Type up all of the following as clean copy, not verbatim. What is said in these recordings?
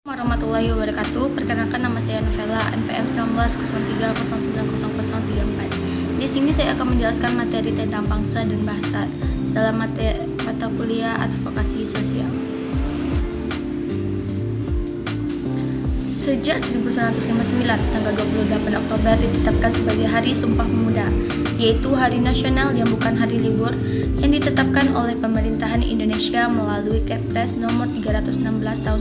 Warahmatullahi wabarakatuh. Perkenalkan, nama saya Novela, NPM 1903090034. Di sini saya akan menjelaskan materi tentang bangsa dan bahasa dalam mata kuliah advokasi sosial. Sejak 1959, tanggal 28 Oktober ditetapkan sebagai Hari Sumpah Pemuda, yaitu hari nasional yang bukan hari libur yang ditetapkan oleh pemerintahan Indonesia melalui Kepres nomor 316 tahun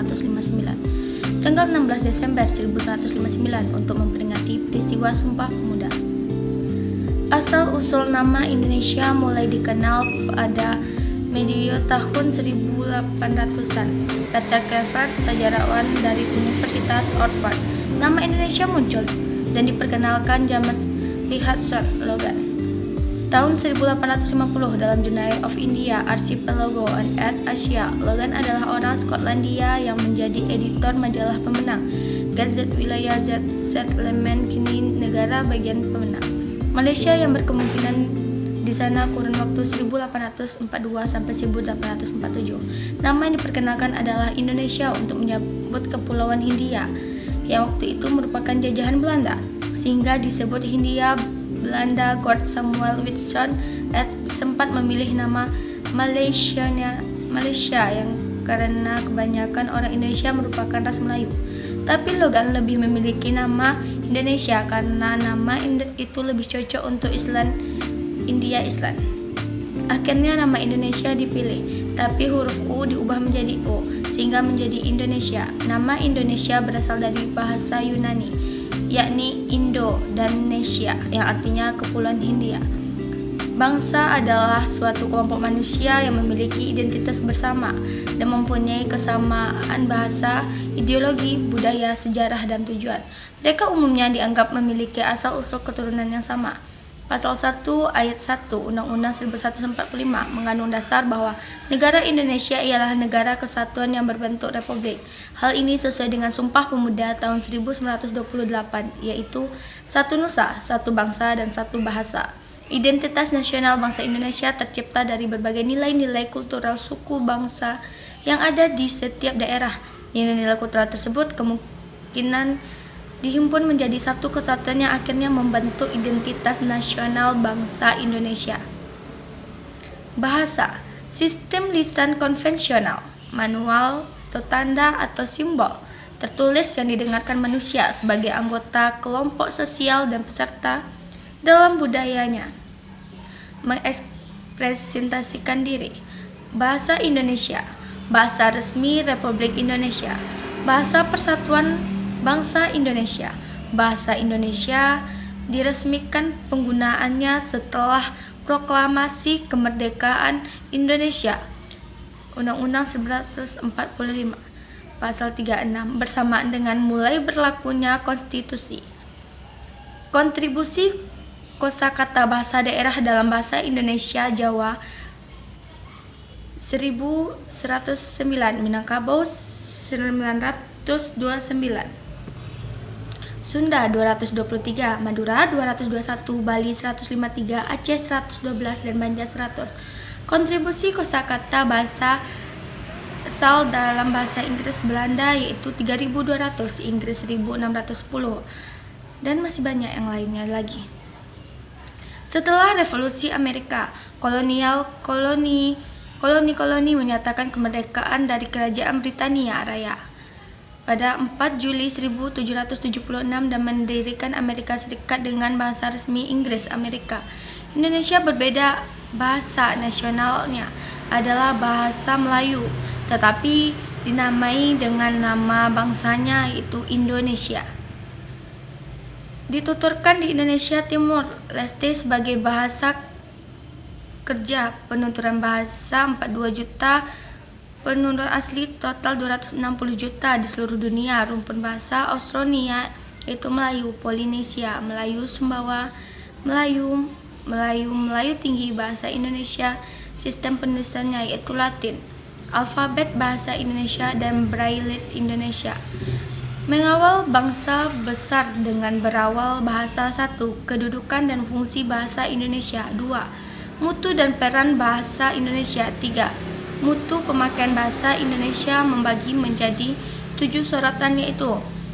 1959, tanggal 16 Desember 1959 untuk memperingati peristiwa Sumpah Pemuda. Asal-usul nama Indonesia mulai dikenal pada medio tahun 1800-an. Peter Cavert, sejarawan dari Universitas Oxford, nama Indonesia muncul dan diperkenalkan James Richardson Logan tahun 1850 dalam Journal of India Archipelago and Asia. Logan adalah orang Skotlandia yang menjadi editor majalah pemenang Gazette Wilayah Settlement, kini negara bagian pemenang Malaysia, yang berkemungkinan di sana kurun waktu 1842 sampai 1847. Nama yang diperkenalkan adalah Indonesia untuk menyebut Kepulauan Hindia yang waktu itu merupakan jajahan Belanda, sehingga disebut Hindia Belanda. Gord Samuel Whitson sempat memilih nama Malaysia yang karena kebanyakan orang Indonesia merupakan ras Melayu. Tapi Logan lebih memiliki nama Indonesia karena nama itu lebih cocok untuk India Island. Akhirnya nama Indonesia dipilih, tapi huruf U diubah menjadi O sehingga menjadi Indonesia. Nama Indonesia berasal dari bahasa Yunani, yakni Indo dan Nesia, yang artinya Kepulauan Hindia. Bangsa adalah suatu kelompok manusia yang memiliki identitas bersama dan mempunyai kesamaan bahasa, ideologi, budaya, sejarah, dan tujuan. Mereka umumnya dianggap memiliki asal-usul keturunan yang sama. Pasal 1 Ayat 1 Undang-Undang 1145 mengandung dasar bahwa negara Indonesia ialah negara kesatuan yang berbentuk republik. Hal ini sesuai dengan Sumpah Pemuda tahun 1928, yaitu satu nusa, satu bangsa, dan satu bahasa. Identitas nasional bangsa Indonesia tercipta dari berbagai nilai-nilai kultural suku bangsa yang ada di setiap daerah. Nilai-nilai kultural tersebut kemungkinan dihimpun menjadi satu kesatuan yang akhirnya membentuk identitas nasional bangsa Indonesia. Bahasa, sistem lisan konvensional, manual atau tanda atau simbol tertulis yang didengarkan manusia sebagai anggota kelompok sosial dan peserta dalam budayanya, mengekspresikan diri. Bahasa Indonesia, bahasa resmi Republik Indonesia, bahasa persatuan bangsa Indonesia. Bahasa Indonesia diresmikan penggunaannya setelah Proklamasi Kemerdekaan Indonesia Undang-Undang 1945 Pasal 36 bersamaan dengan mulai berlakunya konstitusi. Kontribusi kosakata bahasa daerah dalam bahasa Indonesia: Jawa 1109, Minangkabau 929, Sunda 223, Madura 221, Bali 153, Aceh 112, dan Banjar 100. Kontribusi kosakata bahasa asal dalam bahasa Inggris Belanda yaitu 3200, Inggris 1610, dan masih banyak yang lainnya lagi. Setelah Revolusi Amerika, koloni menyatakan kemerdekaan dari Kerajaan Britania Raya pada 4 Juli 1776 dan mendirikan Amerika Serikat dengan bahasa resmi Inggris Amerika. Indonesia berbeda, bahasa nasionalnya adalah bahasa Melayu, tetapi dinamai dengan nama bangsanya yaitu Indonesia. Dituturkan di Indonesia Timur Leste sebagai bahasa kerja. Penuturan bahasa 42 juta, penutur asli total 260 juta di seluruh dunia. Rumpun bahasa Austronia yaitu Melayu Polinesia, Melayu Sumbawa, Melayu Tinggi. Bahasa Indonesia, sistem penulisannya yaitu Latin, alfabet bahasa Indonesia, dan Braille Indonesia. Mengawal bangsa besar dengan berawal bahasa. 1. Kedudukan dan fungsi bahasa Indonesia. 2. Mutu dan peran bahasa Indonesia. 3. Mutu pemakaian bahasa Indonesia membagi menjadi 7 suratan, yaitu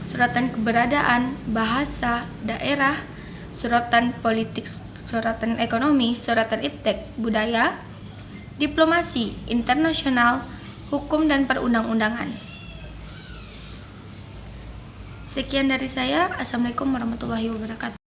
suratan keberadaan, bahasa, daerah, suratan politik, suratan ekonomi, suratan iptek, budaya, diplomasi, internasional, hukum dan perundang-undangan. Sekian dari saya. Assalamualaikum warahmatullahi wabarakatuh.